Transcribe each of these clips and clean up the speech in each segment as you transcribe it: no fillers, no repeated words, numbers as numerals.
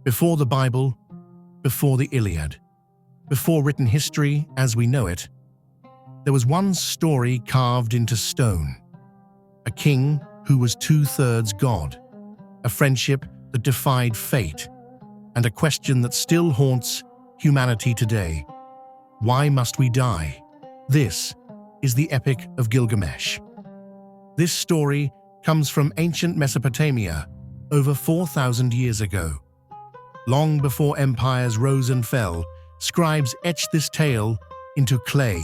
Before the Bible, before the Iliad, before written history as we know it, there was one story carved into stone. A king who was two-thirds God, a friendship that defied fate, and a question that still haunts humanity today. Why must we die? This is the Epic of Gilgamesh. This story comes from ancient Mesopotamia over 4,000 years ago. Long before empires rose and fell, scribes etched this tale into clay.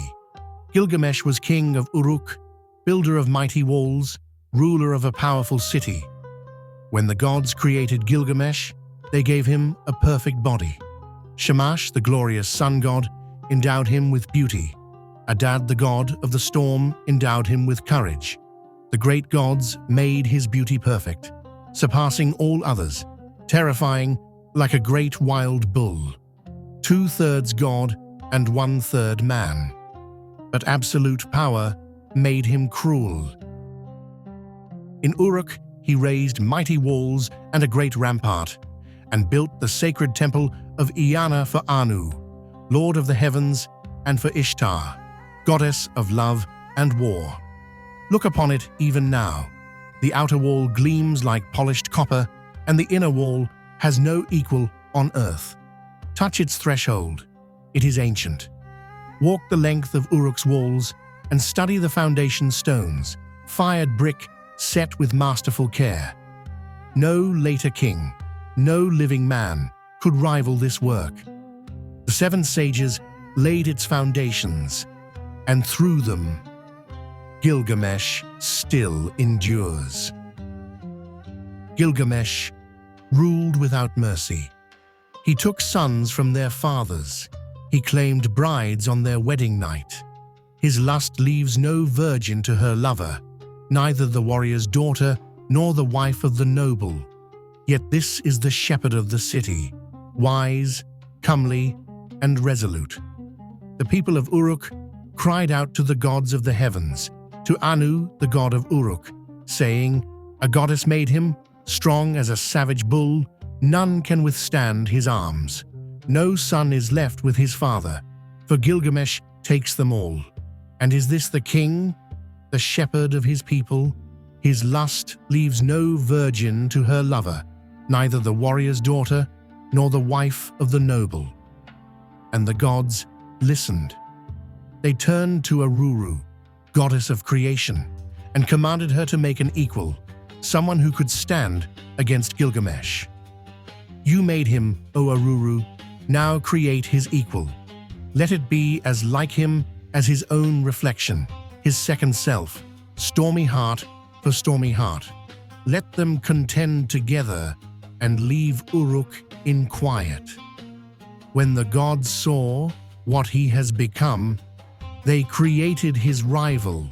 Gilgamesh was king of Uruk, builder of mighty walls, ruler of a powerful city. When the gods created Gilgamesh, they gave him a perfect body. Shamash, the glorious sun god, endowed him with beauty. Adad, the god of the storm, endowed him with courage. The great gods made his beauty perfect, surpassing all others, terrifying like a great wild bull. Two-thirds God and one-third man. But absolute power made him cruel. In Uruk, he raised mighty walls and a great rampart, and built the sacred temple of Iana for Anu, lord of the heavens, and for Ishtar, goddess of love and war. Look upon it even now. The outer wall gleams like polished copper, and the inner wall has no equal on earth. Touch its threshold. It is ancient. Walk the length of Uruk's walls and study the foundation stones, fired brick set with masterful care. No later king, no living man could rival this work. The seven sages laid its foundations, and through them, Gilgamesh still endures. Gilgamesh ruled without mercy. He took sons from their fathers. He claimed brides on their wedding night. His lust leaves no virgin to her lover, neither the warrior's daughter nor the wife of the noble. Yet this is the shepherd of the city, wise, comely, and resolute. The people of Uruk cried out to the gods of the heavens, to Anu, the god of Uruk, saying, "A goddess made him, strong as a savage bull, none can withstand his arms. No son is left with his father, for Gilgamesh takes them all. And is this the king, the shepherd of his people? His lust leaves no virgin to her lover, neither the warrior's daughter nor the wife of the noble." And the gods listened. They turned to Aruru, goddess of creation, and commanded her to make an equal, someone who could stand against Gilgamesh. "You made him, O Aruru, now create his equal. Let it be as like him as his own reflection, his second self, stormy heart for stormy heart. Let them contend together and leave Uruk in quiet." When the gods saw what he has become, they created his rival.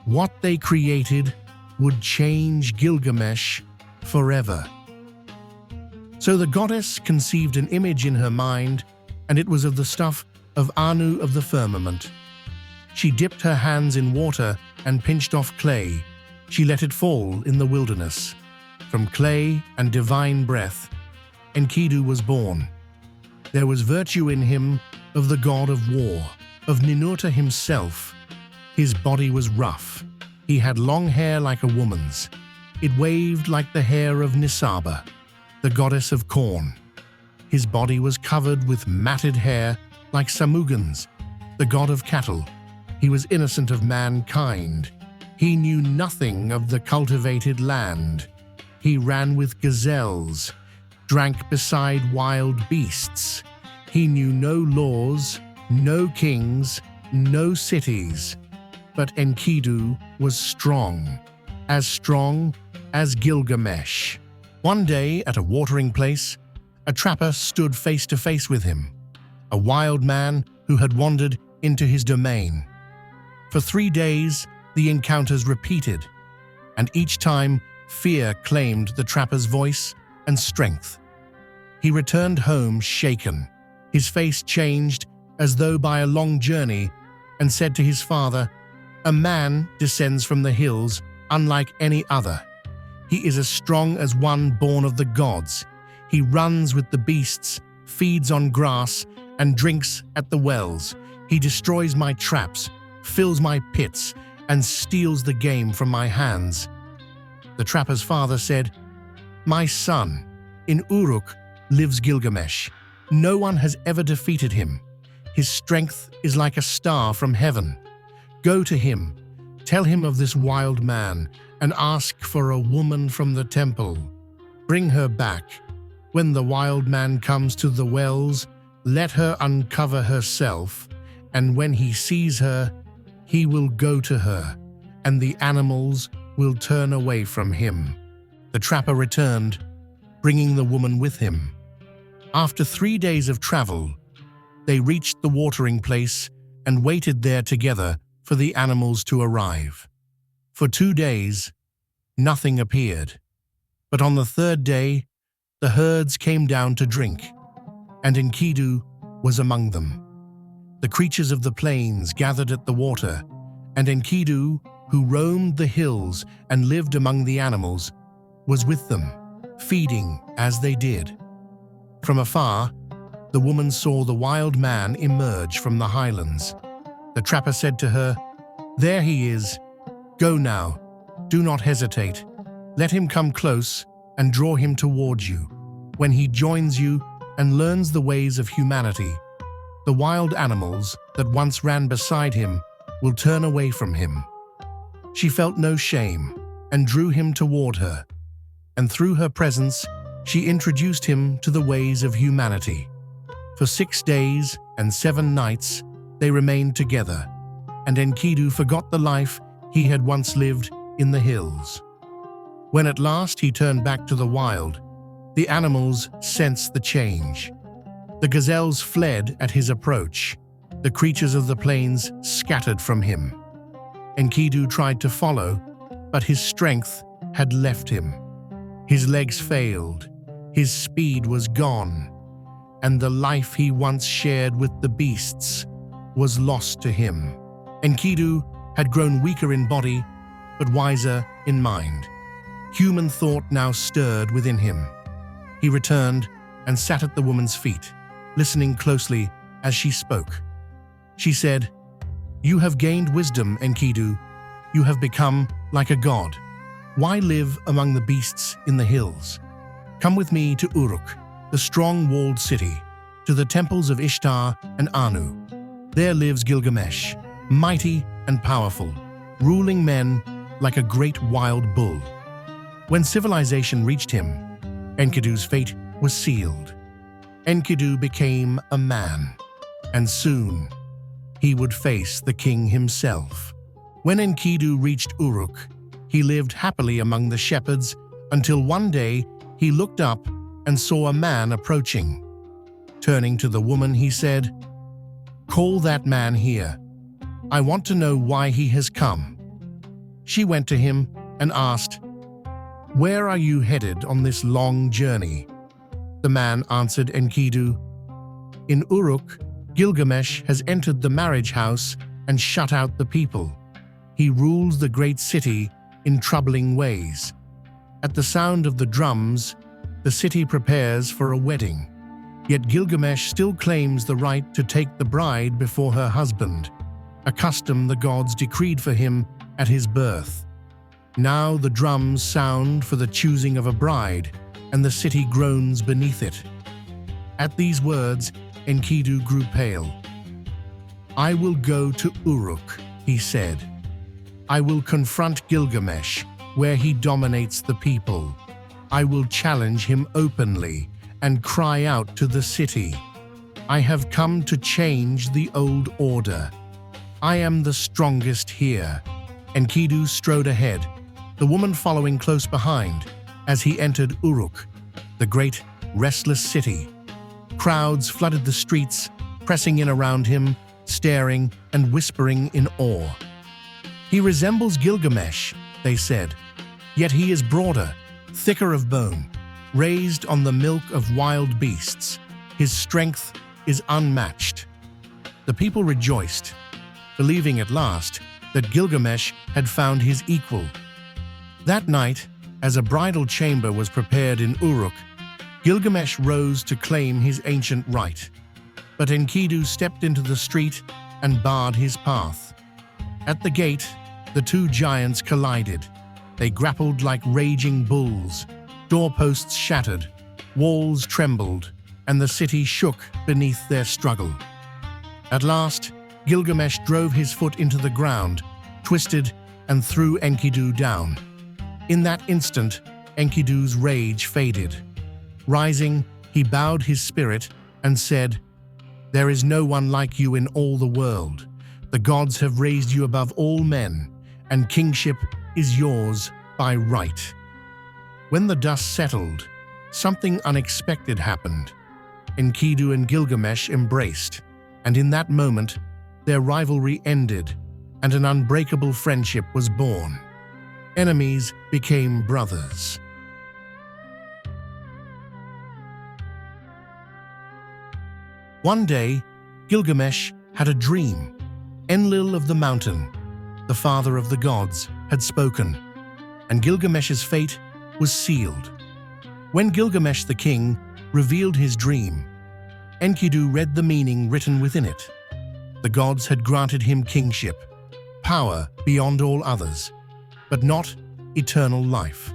What they created would change Gilgamesh forever. So the goddess conceived an image in her mind, and it was of the stuff of Anu of the firmament. She dipped her hands in water and pinched off clay. She let it fall in the wilderness. From clay and divine breath, Enkidu was born. There was virtue in him of the god of war, of Ninurta himself. His body was rough. He had long hair like a woman's. It waved like the hair of Nisaba, the goddess of corn. His body was covered with matted hair like Samugan's, the god of cattle. He was innocent of mankind. He knew nothing of the cultivated land. He ran with gazelles, drank beside wild beasts. He knew no laws, no kings, no cities. But Enkidu was strong as Gilgamesh. One day, at a watering place, a trapper stood face to face with him, a wild man who had wandered into his domain. For 3 days, the encounters repeated, and each time fear claimed the trapper's voice and strength. He returned home shaken. His face changed as though by a long journey, and said to his father, "A man descends from the hills unlike any other. He is as strong as one born of the gods. He runs with the beasts, feeds on grass, and drinks at the wells. He destroys my traps, fills my pits, and steals the game from my hands." The trapper's father said, "My son, in Uruk lives Gilgamesh. No one has ever defeated him. His strength is like a star from heaven. Go to him, tell him of this wild man, and ask for a woman from the temple. Bring her back. When the wild man comes to the wells, let her uncover herself, and when he sees her, he will go to her, and the animals will turn away from him." The trapper returned, bringing the woman with him. After 3 days of travel, they reached the watering place and waited there together for the animals to arrive. For 2 days, nothing appeared. But on the 3rd day, the herds came down to drink, and Enkidu was among them. The creatures of the plains gathered at the water, and Enkidu, who roamed the hills and lived among the animals, was with them, feeding as they did. From afar, the woman saw the wild man emerge from the highlands. The trapper said to her, "There he is. Go now. Do not hesitate. Let him come close and draw him towards you. When he joins you and learns the ways of humanity, the wild animals that once ran beside him will turn away from him." She felt no shame and drew him toward her, and through her presence, she introduced him to the ways of humanity. For 6 days and 7 nights, they remained together, and Enkidu forgot the life he had once lived in the hills. When at last he turned back to the wild, the animals sensed the change. The gazelles fled at his approach. The creatures of the plains scattered from him. Enkidu tried to follow, but his strength had left him. His legs failed, his speed was gone, and the life he once shared with the beasts was lost to him. Enkidu had grown weaker in body, but wiser in mind. Human thought now stirred within him. He returned and sat at the woman's feet, listening closely as she spoke. She said, "You have gained wisdom, Enkidu. You have become like a god. Why live among the beasts in the hills? Come with me to Uruk, the strong walled city, to the temples of Ishtar and Anu. There lives Gilgamesh, mighty and powerful, ruling men like a great wild bull." When civilization reached him, Enkidu's fate was sealed. Enkidu became a man, and soon he would face the king himself. When Enkidu reached Uruk, he lived happily among the shepherds until one day he looked up and saw a man approaching. Turning to the woman, he said, "Call that man here. I want to know why he has come." She went to him and asked, "Where are you headed on this long journey?" The man answered Enkidu, "In Uruk, Gilgamesh has entered the marriage house and shut out the people. He rules the great city in troubling ways. At the sound of the drums, the city prepares for a wedding. Yet Gilgamesh still claims the right to take the bride before her husband, a custom the gods decreed for him at his birth. Now the drums sound for the choosing of a bride, and the city groans beneath it." At these words, Enkidu grew pale. "I will go to Uruk," he said. "I will confront Gilgamesh where he dominates the people. I will challenge him openly and cry out to the city. I have come to change the old order. I am the strongest here." Enkidu strode ahead, the woman following close behind as he entered Uruk, the great, restless city. Crowds flooded the streets, pressing in around him, staring and whispering in awe. "He resembles Gilgamesh," they said, "yet he is broader, thicker of bone, raised on the milk of wild beasts. His strength is unmatched." The people rejoiced, believing at last that Gilgamesh had found his equal. That night, as a bridal chamber was prepared in Uruk, Gilgamesh rose to claim his ancient right, but Enkidu stepped into the street and barred his path. At the gate, the two giants collided. They grappled like raging bulls. Doorposts shattered, walls trembled, and the city shook beneath their struggle. At last, Gilgamesh drove his foot into the ground, twisted, and threw Enkidu down. In that instant, Enkidu's rage faded. Rising, he bowed his spirit and said, "There is no one like you in all the world. The gods have raised you above all men, and kingship is yours by right." When the dust settled, something unexpected happened. Enkidu and Gilgamesh embraced, and in that moment, their rivalry ended, and an unbreakable friendship was born. Enemies became brothers. One day, Gilgamesh had a dream. Enlil of the mountain, the father of the gods, had spoken, and Gilgamesh's fate was sealed. When Gilgamesh the king revealed his dream, Enkidu read the meaning written within it. The gods had granted him kingship, power beyond all others, but not eternal life.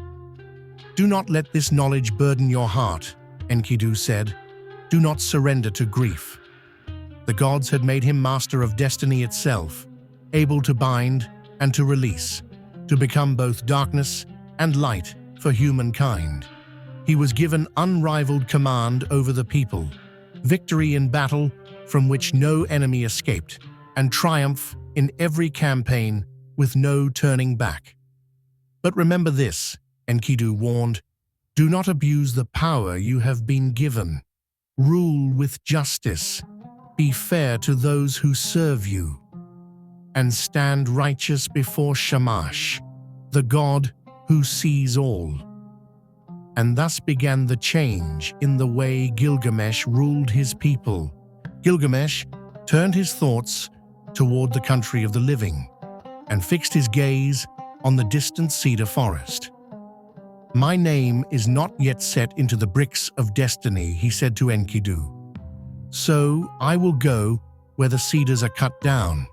"Do not let this knowledge burden your heart," Enkidu said. "Do not surrender to grief." The gods had made him master of destiny itself, able to bind and to release, to become both darkness and light for humankind. He was given unrivaled command over the people, victory in battle from which no enemy escaped, and triumph in every campaign with no turning back. "But remember this," Enkidu warned, "do not abuse the power you have been given. Rule with justice, be fair to those who serve you, and stand righteous before Shamash, the god who sees all." And thus began the change in the way Gilgamesh ruled his people. Gilgamesh turned his thoughts toward the country of the living and fixed his gaze on the distant cedar forest. "My name is not yet set into the bricks of destiny," he said to Enkidu. "So I will go where the cedars are cut down.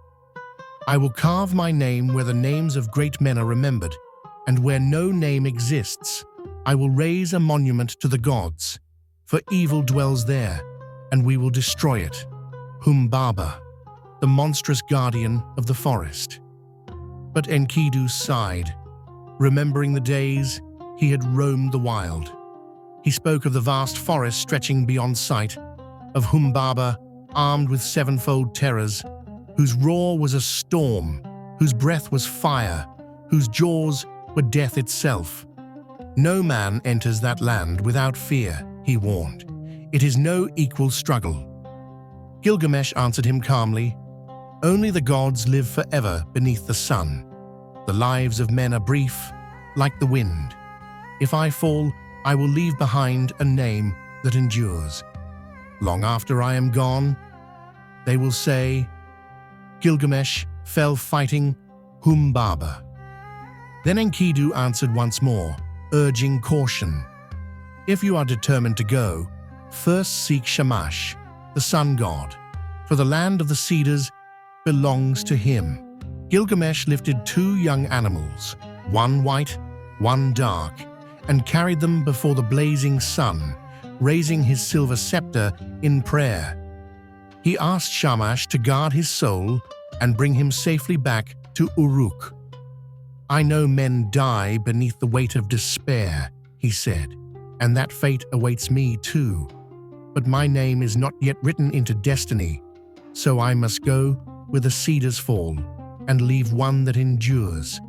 I will carve my name where the names of great men are remembered, and where no name exists, I will raise a monument to the gods, for evil dwells there, and we will destroy it. Humbaba, the monstrous guardian of the forest." But Enkidu sighed, remembering the days he had roamed the wild. He spoke of the vast forest stretching beyond sight, of Humbaba armed with sevenfold terrors, whose roar was a storm, whose breath was fire, whose jaws were death itself. "No man enters that land without fear," he warned. "It is no equal struggle." Gilgamesh answered him calmly, "Only the gods live forever beneath the sun. The lives of men are brief, like the wind. If I fall, I will leave behind a name that endures. Long after I am gone, they will say, 'Gilgamesh fell fighting Humbaba.'" Then Enkidu answered once more, urging caution. "If you are determined to go, first seek Shamash, the sun god, for the land of the cedars belongs to him." Gilgamesh lifted two young animals, one white, one dark, and carried them before the blazing sun, raising his silver scepter in prayer. He asked Shamash to guard his soul and bring him safely back to Uruk. "I know men die beneath the weight of despair," he said, "and that fate awaits me too. But my name is not yet written into destiny, so I must go where the cedars fall and leave one that endures."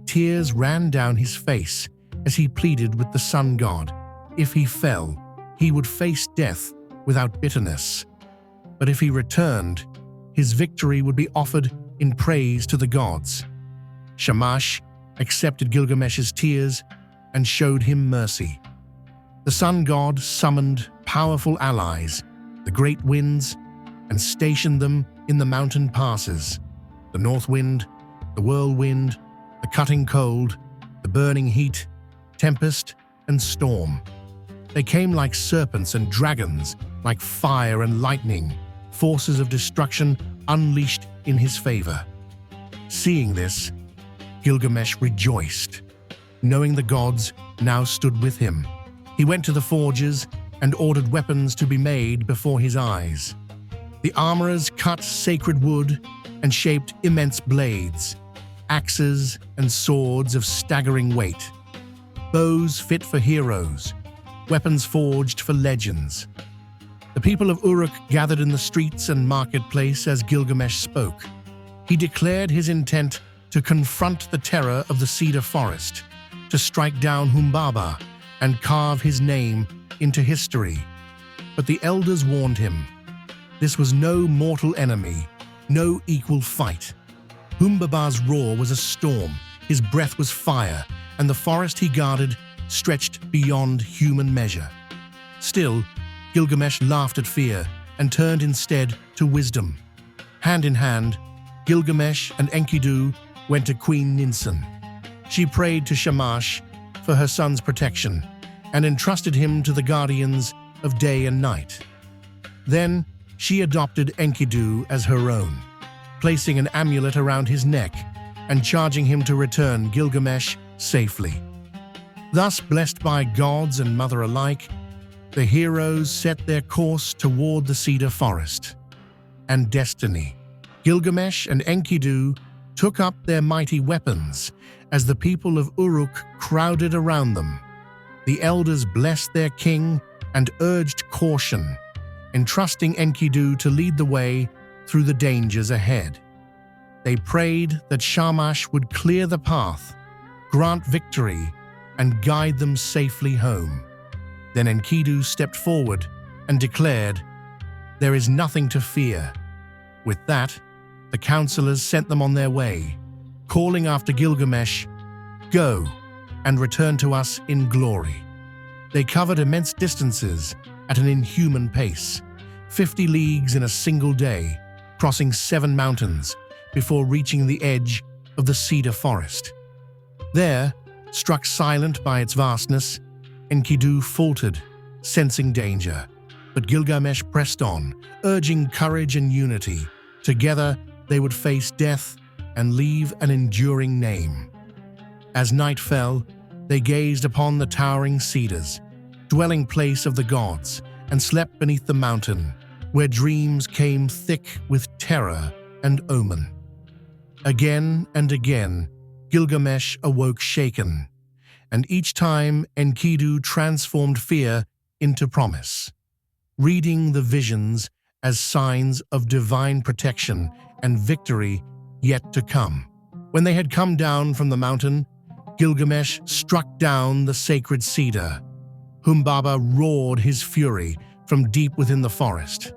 Tears ran down his face as he pleaded with the sun god. If he fell, he would face death without bitterness. But if he returned, his victory would be offered in praise to the gods. Shamash accepted Gilgamesh's tears and showed him mercy. The sun god summoned powerful allies, the great winds, and stationed them in the mountain passes: the north wind, the whirlwind, the cutting cold, the burning heat, tempest, and storm. They came like serpents and dragons, like fire and lightning, forces of destruction unleashed in his favor. Seeing this, Gilgamesh rejoiced, knowing the gods now stood with him. He went to the forges and ordered weapons to be made before his eyes. The armorers cut sacred wood and shaped immense blades, axes and swords of staggering weight, bows fit for heroes, weapons forged for legends. The people of Uruk gathered in the streets and marketplace as Gilgamesh spoke. He declared his intent to confront the terror of the cedar forest, to strike down Humbaba and carve his name into history. But the elders warned him. This was no mortal enemy, no equal fight. Humbaba's roar was a storm, his breath was fire, and the forest he guarded stretched beyond human measure. Still, Gilgamesh laughed at fear and turned instead to wisdom. Hand in hand, Gilgamesh and Enkidu went to Queen Ninsun. She prayed to Shamash for her son's protection and entrusted him to the guardians of day and night. Then she adopted Enkidu as her own, placing an amulet around his neck and charging him to return Gilgamesh safely. Thus, blessed by gods and mother alike, the heroes set their course toward the cedar forest and destiny. Gilgamesh and Enkidu took up their mighty weapons as the people of Uruk crowded around them. The elders blessed their king and urged caution, entrusting Enkidu to lead the way through the dangers ahead. They prayed that Shamash would clear the path, grant victory, and guide them safely home. Then Enkidu stepped forward and declared, "There is nothing to fear." With that, the counselors sent them on their way, calling after Gilgamesh, "Go and return to us in glory." They covered immense distances at an inhuman pace, 50 leagues in a single day, crossing 7 mountains before reaching the edge of the cedar forest. There, struck silent by its vastness, Enkidu faltered, sensing danger. But Gilgamesh pressed on, urging courage and unity. Together, they would face death and leave an enduring name. As night fell, they gazed upon the towering cedars, dwelling place of the gods, and slept beneath the mountain, where dreams came thick with terror and omen. Again and again, Gilgamesh awoke shaken, and each time Enkidu transformed fear into promise, reading the visions as signs of divine protection and victory yet to come. When they had come down from the mountain, Gilgamesh struck down the sacred cedar. Humbaba roared his fury from deep within the forest.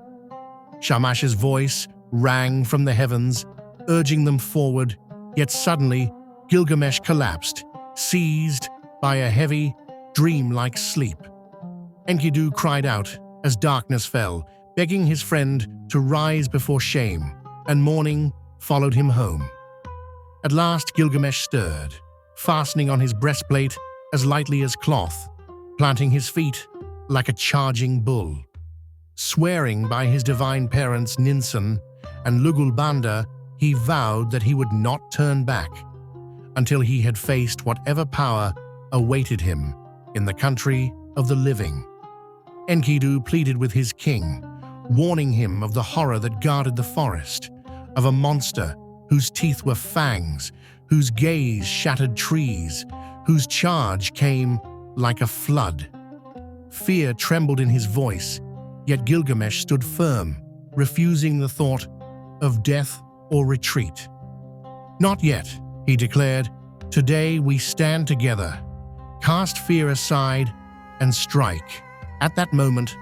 Shamash's voice rang from the heavens, urging them forward, yet suddenly Gilgamesh collapsed, seized by a heavy, dream-like sleep. Enkidu cried out as darkness fell, begging his friend to rise before shame, and morning followed him home. At last Gilgamesh stirred, fastening on his breastplate as lightly as cloth, planting his feet like a charging bull. Swearing by his divine parents Ninsun and Lugulbanda, he vowed that he would not turn back until he had faced whatever power awaited him in the country of the living. Enkidu pleaded with his king, warning him of the horror that guarded the forest, of a monster whose teeth were fangs, whose gaze shattered trees, whose charge came like a flood. Fear trembled in his voice, yet Gilgamesh stood firm, refusing the thought of death or retreat. "Not yet," he declared. "Today we stand together. Cast fear aside and strike." At that moment,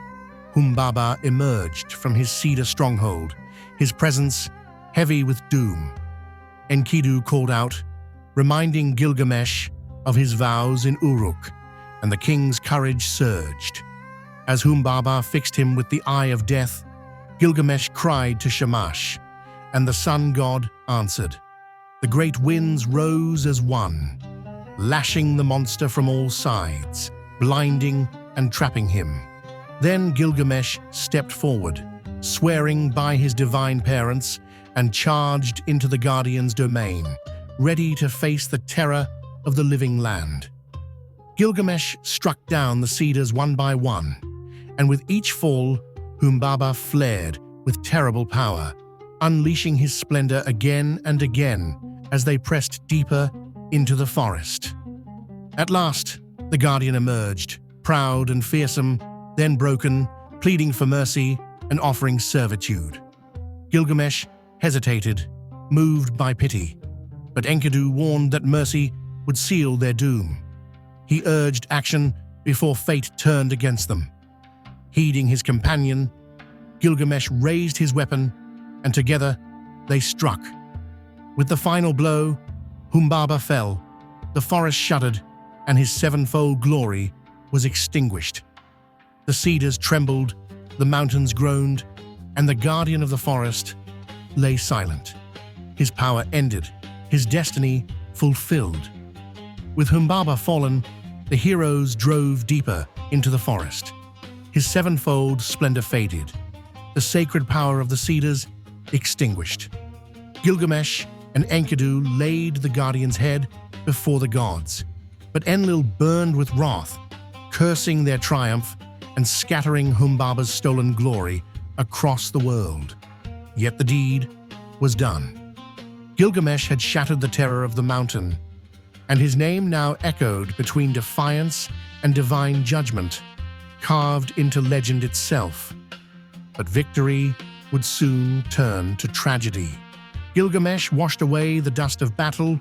Humbaba emerged from his cedar stronghold, his presence heavy with doom. Enkidu called out, reminding Gilgamesh of his vows in Uruk, and the king's courage surged. As Humbaba fixed him with the eye of death, Gilgamesh cried to Shamash, and the sun god answered. The great winds rose as one, lashing the monster from all sides, blinding and trapping him. Then Gilgamesh stepped forward, swearing by his divine parents, and charged into the Guardian's domain, ready to face the terror of the living land. Gilgamesh struck down the cedars one by one, and with each fall, Humbaba flared with terrible power, unleashing his splendor again and again as they pressed deeper into the forest. At last, the Guardian emerged, proud and fearsome, then broken, pleading for mercy and offering servitude. Gilgamesh hesitated, moved by pity, but Enkidu warned that mercy would seal their doom. He urged action before fate turned against them. Heeding his companion, Gilgamesh raised his weapon, and together they struck. With the final blow, Humbaba fell, the forest shuddered, and his sevenfold glory was extinguished. The cedars trembled, the mountains groaned, and the guardian of the forest lay silent. His power ended, his destiny fulfilled. With Humbaba fallen, the heroes drove deeper into the forest. His sevenfold splendor faded, the sacred power of the cedars extinguished. Gilgamesh and Enkidu laid the guardian's head before the gods, but Enlil burned with wrath, cursing their triumph and scattering Humbaba's stolen glory across the world. Yet the deed was done. Gilgamesh had shattered the terror of the mountain, and his name now echoed between defiance and divine judgment, carved into legend itself. But victory would soon turn to tragedy. Gilgamesh washed away the dust of battle,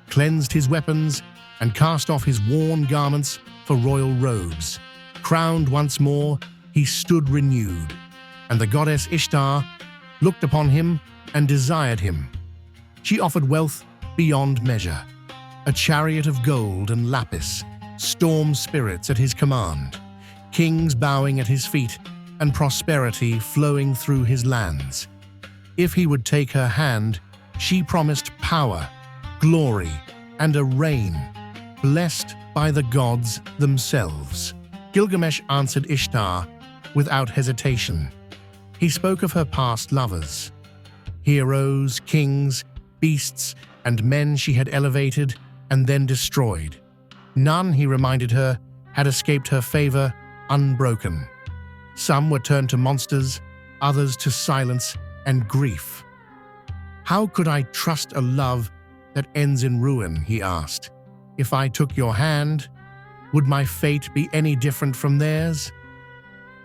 cleansed his weapons, and cast off his worn garments for royal robes. Crowned once more, he stood renewed, and the goddess Ishtar looked upon him and desired him. She offered wealth beyond measure, a chariot of gold and lapis, storm spirits at his command, kings bowing at his feet, and prosperity flowing through his lands. If he would take her hand, she promised power, glory, and a reign, blessed by the gods themselves. Gilgamesh answered Ishtar without hesitation. He spoke of her past lovers, heroes, kings, beasts, and men she had elevated and then destroyed. None, he reminded her, had escaped her favor unbroken. Some were turned to monsters, others to silence and grief. How could I trust a love that ends in ruin, he asked. If I took your hand, would my fate be any different from theirs?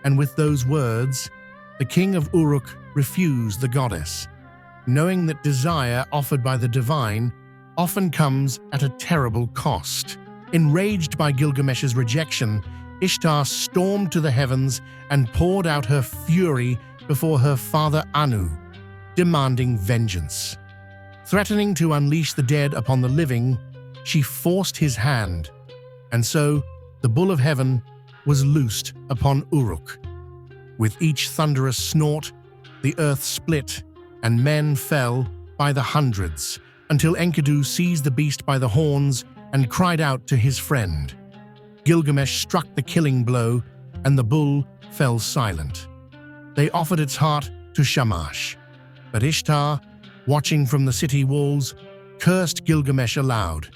And with those words, the king of Uruk refused the goddess, knowing that desire offered by the divine often comes at a terrible cost. Enraged by Gilgamesh's rejection, Ishtar stormed to the heavens and poured out her fury before her father Anu, demanding vengeance. Threatening to unleash the dead upon the living, she forced his hand, and so the bull of heaven was loosed upon Uruk. With each thunderous snort, the earth split, and men fell by the hundreds, until Enkidu seized the beast by the horns and cried out to his friend. Gilgamesh struck the killing blow, and the bull fell silent. They offered its heart to Shamash, but Ishtar, watching from the city walls, cursed Gilgamesh aloud.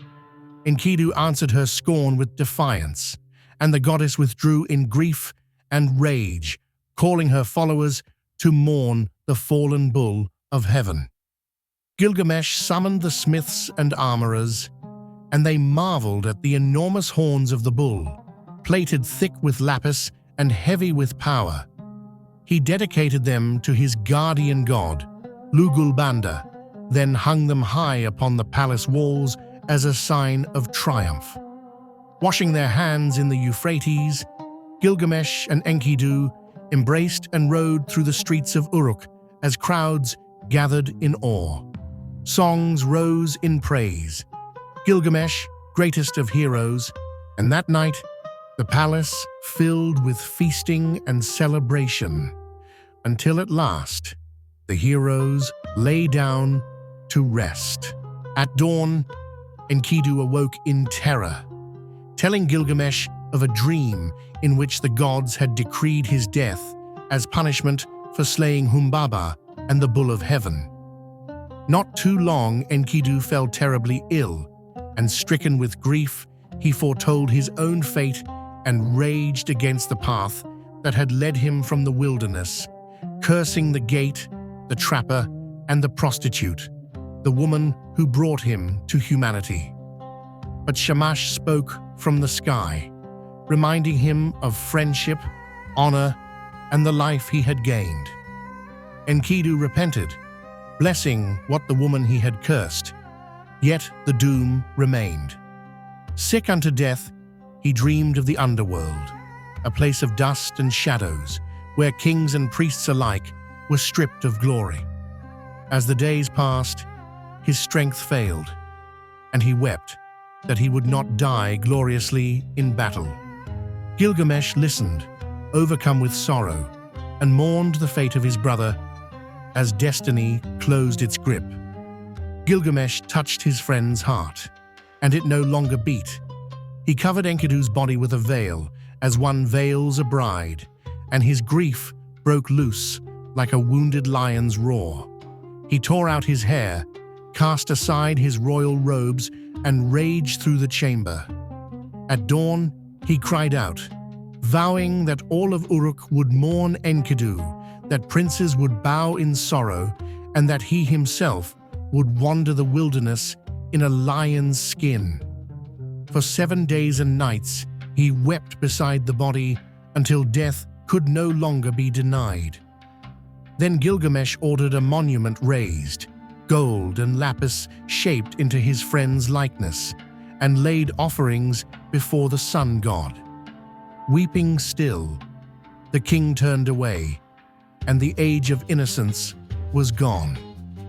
Enkidu answered her scorn with defiance, and the goddess withdrew in grief and rage, calling her followers to mourn the fallen bull of heaven. Gilgamesh summoned the smiths and armorers, and they marveled at the enormous horns of the bull, plated thick with lapis and heavy with power. He dedicated them to his guardian god, Lugulbanda, then hung them high upon the palace walls as a sign of triumph. Washing their hands in the Euphrates, Gilgamesh and Enkidu embraced and rode through the streets of Uruk as crowds gathered in awe. Songs rose in praise. Gilgamesh, greatest of heroes, and that night, the palace filled with feasting and celebration, until at last, the heroes lay down to rest. At dawn, Enkidu awoke in terror, telling Gilgamesh of a dream in which the gods had decreed his death as punishment for slaying Humbaba and the Bull of Heaven. Not too long, Enkidu fell terribly ill, and stricken with grief, he foretold his own fate and raged against the path that had led him from the wilderness, cursing the gate, the trapper, and the prostitute, the woman who brought him to humanity. But Shamash spoke from the sky, reminding him of friendship, honor, and the life he had gained. Enkidu repented, blessing what the woman he had cursed, yet the doom remained. Sick unto death, he dreamed of the underworld, a place of dust and shadows, where kings and priests alike were stripped of glory. As the days passed, his strength failed, and he wept that he would not die gloriously in battle. Gilgamesh listened, overcome with sorrow, and mourned the fate of his brother as destiny closed its grip. Gilgamesh touched his friend's heart, and it no longer beat. He covered Enkidu's body with a veil, as one veils a bride, and his grief broke loose like a wounded lion's roar. He tore out his hair, cast aside his royal robes, and raged through the chamber. At dawn, he cried out, vowing that all of Uruk would mourn Enkidu, that princes would bow in sorrow, and that he himself would wander the wilderness in a lion's skin. For 7 days and nights, he wept beside the body until death could no longer be denied. Then Gilgamesh ordered a monument raised, gold and lapis shaped into his friend's likeness, and laid offerings before the sun god. Weeping still, the king turned away, and the age of innocence was gone.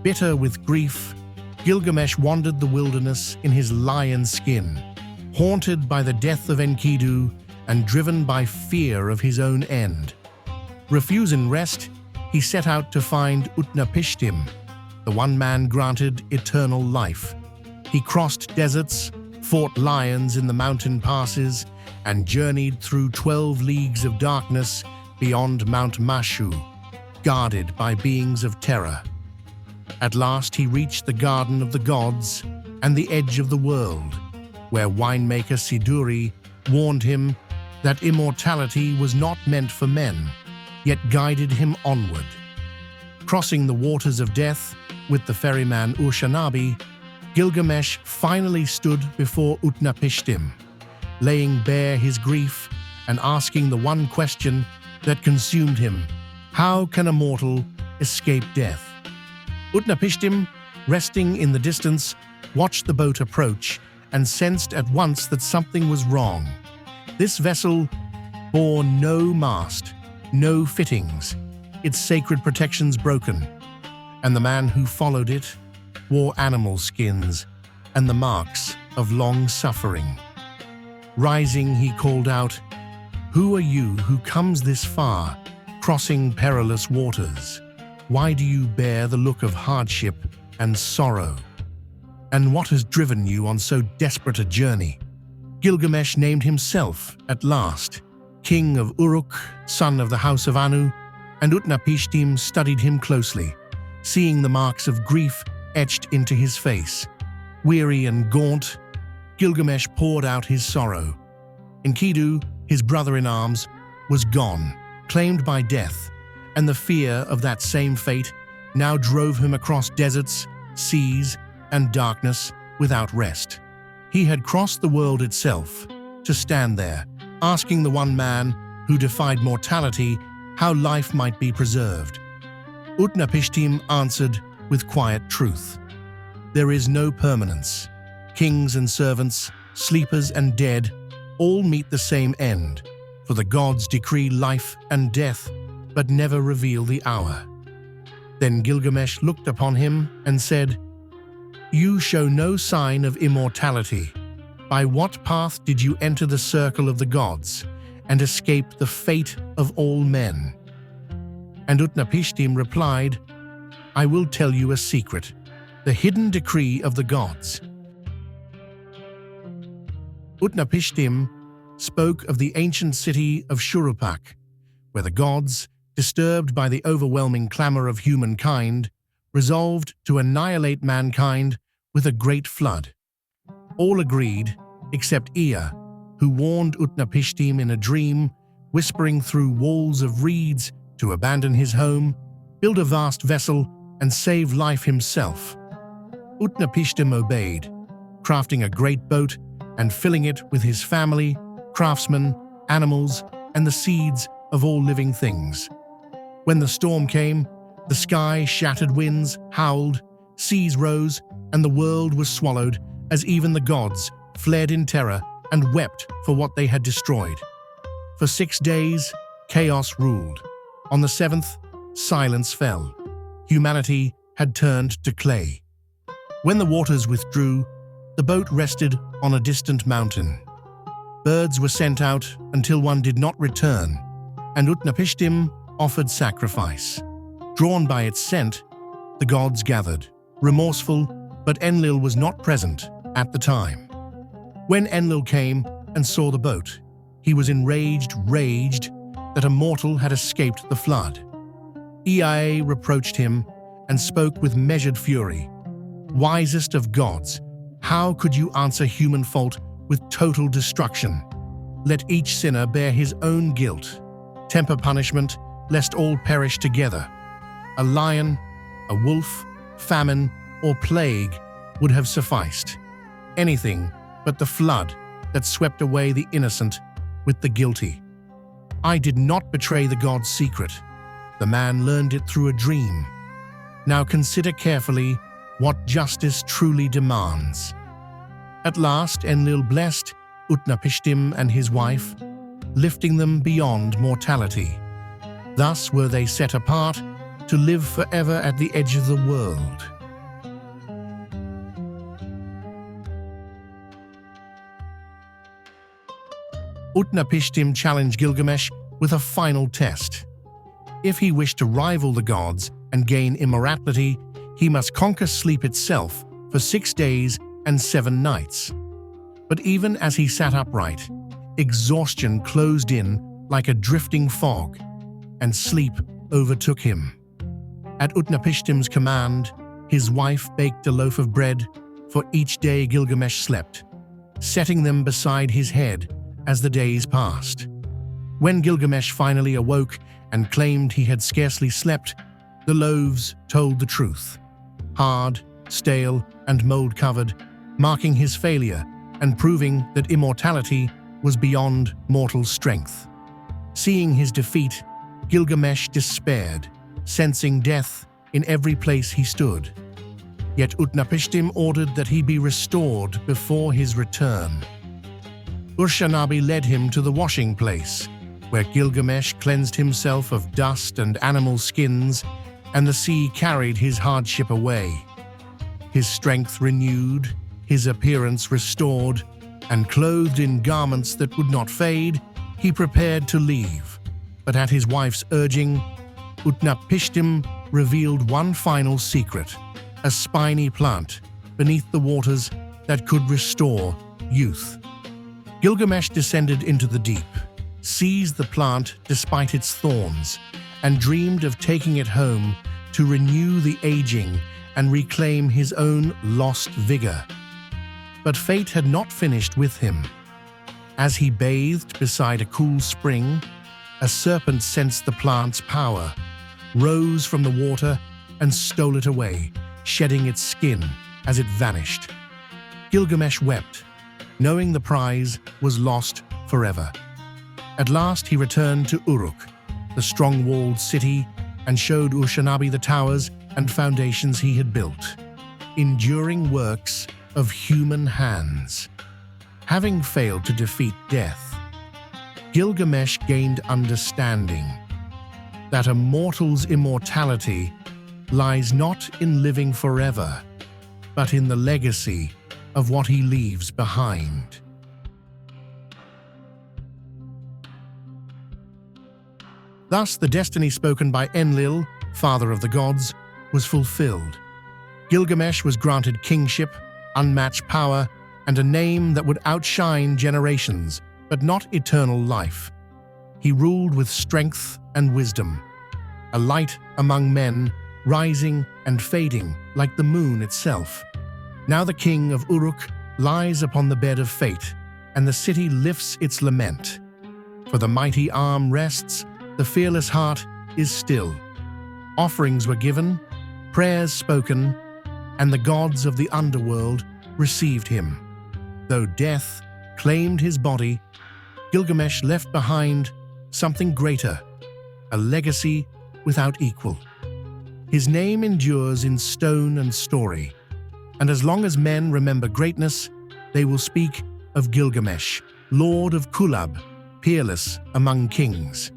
Bitter with grief, Gilgamesh wandered the wilderness in his lion skin, haunted by the death of Enkidu and driven by fear of his own end. Refusing rest, he set out to find Utnapishtim, the one man granted eternal life. He crossed deserts, fought lions in the mountain passes, and journeyed through 12 leagues of darkness beyond Mount Mashu, guarded by beings of terror. At last he reached the garden of the gods and the edge of the world, where winemaker Siduri warned him that immortality was not meant for men, yet guided him onward. Crossing the waters of death with the ferryman Ushanabi, Gilgamesh finally stood before Utnapishtim, laying bare his grief and asking the one question that consumed him: how can a mortal escape death? Utnapishtim, resting in the distance, watched the boat approach and sensed at once that something was wrong. This vessel bore no mast, no fittings, its sacred protections broken, and the man who followed it wore animal skins and the marks of long suffering. Rising, he called out, "Who are you who comes this far, crossing perilous waters? Why do you bear the look of hardship and sorrow? And what has driven you on so desperate a journey?" Gilgamesh named himself, at last, king of Uruk, son of the house of Anu, and Utnapishtim studied him closely, seeing the marks of grief etched into his face. Weary and gaunt, Gilgamesh poured out his sorrow. Enkidu, his brother-in-arms, was gone, claimed by death, and the fear of that same fate now drove him across deserts, seas, and darkness without rest. He had crossed the world itself to stand there, asking the one man who defied mortality how life might be preserved. Utnapishtim answered with quiet truth: there is no permanence. Kings and servants, sleepers and dead, all meet the same end, for the gods decree life and death, but never reveal the hour. Then Gilgamesh looked upon him and said, "You show no sign of immortality. By what path did you enter the circle of the gods and escape the fate of all men?" And Utnapishtim replied, "I will tell you a secret, the hidden decree of the gods." Utnapishtim spoke of the ancient city of Shuruppak, where the gods, disturbed by the overwhelming clamor of humankind, resolved to annihilate mankind with a great flood. All agreed, except Ea, who warned Utnapishtim in a dream, whispering through walls of reeds to abandon his home, build a vast vessel, and save life himself. Utnapishtim obeyed, crafting a great boat and filling it with his family, craftsmen, animals, and the seeds of all living things. When the storm came, the sky shattered, winds howled, seas rose, and the world was swallowed as even the gods fled in terror and wept for what they had destroyed. For 6 days, chaos ruled. On the 7th, silence fell. Humanity had turned to clay. When the waters withdrew, the boat rested on a distant mountain. Birds were sent out until one did not return, and Utnapishtim offered sacrifice. Drawn by its scent, the gods gathered, remorseful, but Enlil was not present at the time. When Enlil came and saw the boat, he was enraged that a mortal had escaped the flood. Ea reproached him and spoke with measured fury. Wisest of gods, how could you answer human fault with total destruction? Let each sinner bear his own guilt. Temper punishment, lest all perish together. A lion, a wolf, famine, or plague would have sufficed. Anything but the flood that swept away the innocent with the guilty. I did not betray the god's secret. The man learned it through a dream. Now consider carefully what justice truly demands. At last Enlil blessed Utnapishtim and his wife, lifting them beyond mortality. Thus were they set apart to live forever at the edge of the world. Utnapishtim challenged Gilgamesh with a final test. If he wished to rival the gods and gain immortality, he must conquer sleep itself for 6 days and 7 nights. But even as he sat upright, exhaustion closed in like a drifting fog, and sleep overtook him. At Utnapishtim's command, his wife baked a loaf of bread for each day Gilgamesh slept, setting them beside his head as the days passed. When Gilgamesh finally awoke and claimed he had scarcely slept, the loaves told the truth. Hard, stale, and mold-covered, marking his failure and proving that immortality was beyond mortal strength. Seeing his defeat, Gilgamesh despaired, sensing death in every place he stood. Yet Utnapishtim ordered that he be restored before his return. Urshanabi led him to the washing place, where Gilgamesh cleansed himself of dust and animal skins, and the sea carried his hardship away. His strength renewed, his appearance restored, and clothed in garments that would not fade, he prepared to leave. But at his wife's urging, Utnapishtim revealed one final secret, a spiny plant beneath the waters that could restore youth. Gilgamesh descended into the deep, seized the plant despite its thorns, and dreamed of taking it home to renew the aging and reclaim his own lost vigor. But fate had not finished with him. As he bathed beside a cool spring, a serpent sensed the plant's power, rose from the water, and stole it away, shedding its skin as it vanished. Gilgamesh wept, knowing the prize was lost forever. At last he returned to Uruk, the strong-walled city, and showed Urshanabi the towers and foundations he had built, enduring works of human hands. Having failed to defeat death, Gilgamesh gained understanding that a mortal's immortality lies not in living forever, but in the legacy of what he leaves behind. Thus, the destiny spoken by Enlil, father of the gods, was fulfilled. Gilgamesh was granted kingship, unmatched power, and a name that would outshine generations. but not eternal life. He ruled with strength and wisdom, a light among men, rising and fading like the moon itself. Now the king of Uruk lies upon the bed of fate, and the city lifts its lament. For the mighty arm rests, the fearless heart is still. Offerings were given, prayers spoken, and the gods of the underworld received him. Though death claimed his body, Gilgamesh left behind something greater, a legacy without equal. His name endures in stone and story, and as long as men remember greatness, they will speak of Gilgamesh, Lord of Kulab, peerless among kings.